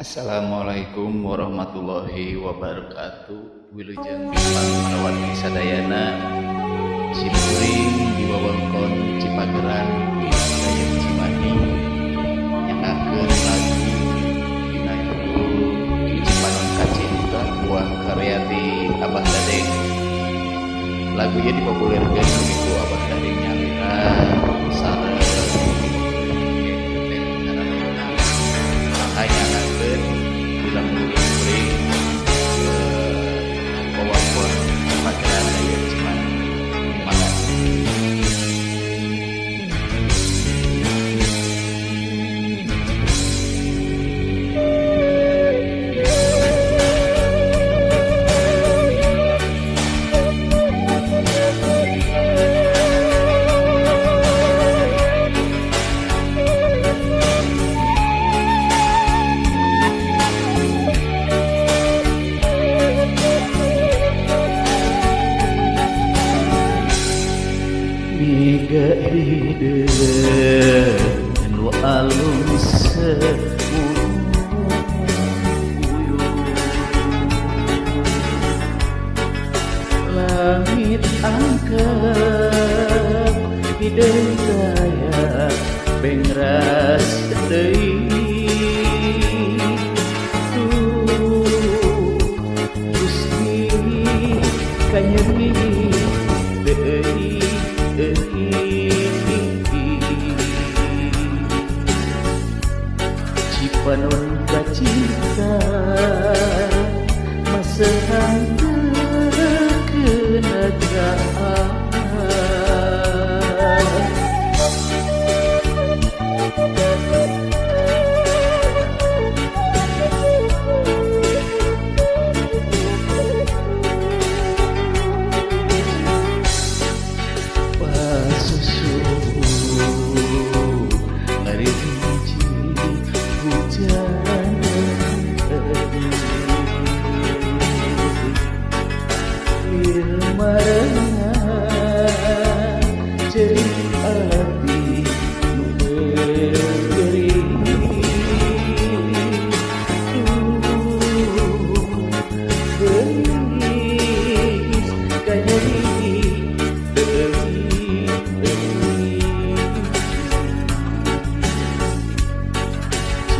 Assalamualaikum warahmatullahi wabarakatuh. Wilujeng Parawati Sadayana Simkuring di wewengkon Cipageran Daya Cimahi nyangakeun lagu dina judul Cipanon Kacinta buah karya di Abah Dadeng. Lagu ieu dipopulerkeun ku Abah Dadeng nyalira sareng nyangakeun ulang kuring wewengkon Cipageran Daya Cimahi. Terima kasih. Miga hideun nu alus langit angkat hideung daya bengras deui Gusti kanyeri deui Cipanon Kacinta masahan kenegaraan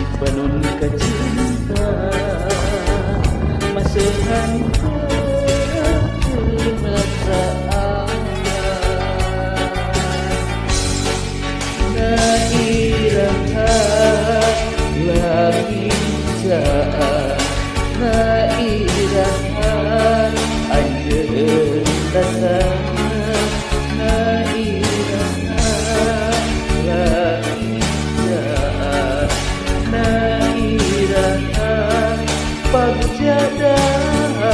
Cipanon Kacinta masahan kenegaraan nairaha lagi jaan nairaha anjeun datang nairaha lagi jaan nairaha pagjadana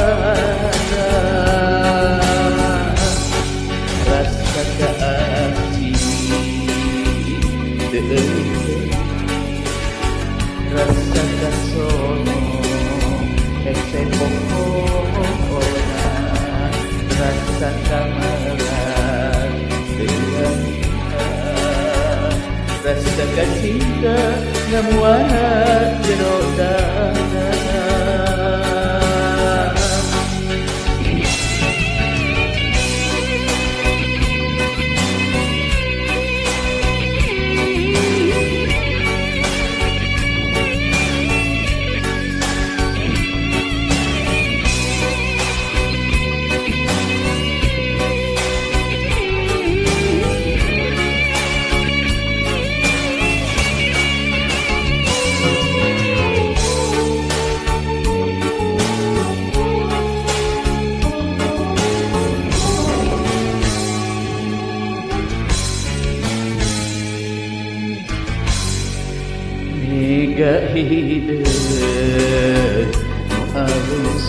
rasa keasih deui rasa kasono hese pokona rasa kamaran dengan rasa kacinta ngamuana jero dana Miga hideun nu alus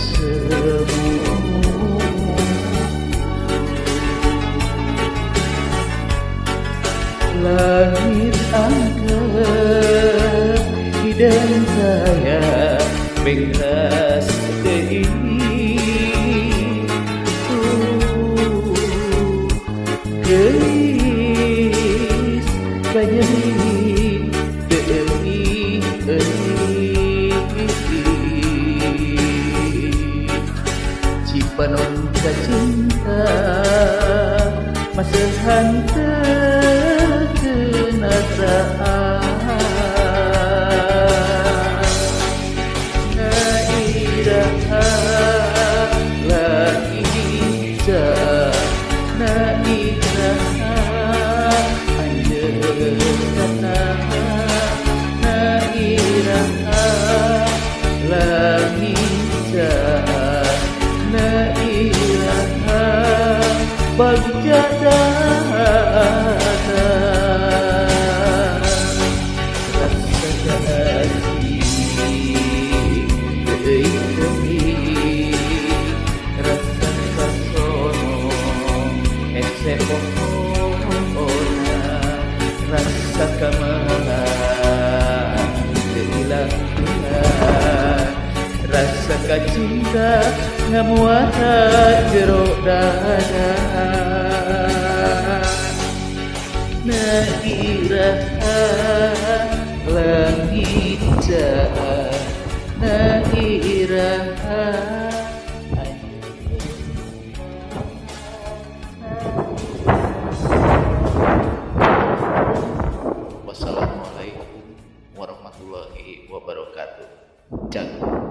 langit angkat hideung daya bengras deui geus kanyeri deui henteu kenasaan nairaha langita nairaha anjeunna nairaha langita nairaha bagjadana rasa kasih deui rasa kasono ese pohona rasa kamahan deui rasa kacinta ngamuata jero dada nairaha langita nairaha. Wassalamualaikum warahmatullahi wabarakatuh. Jangan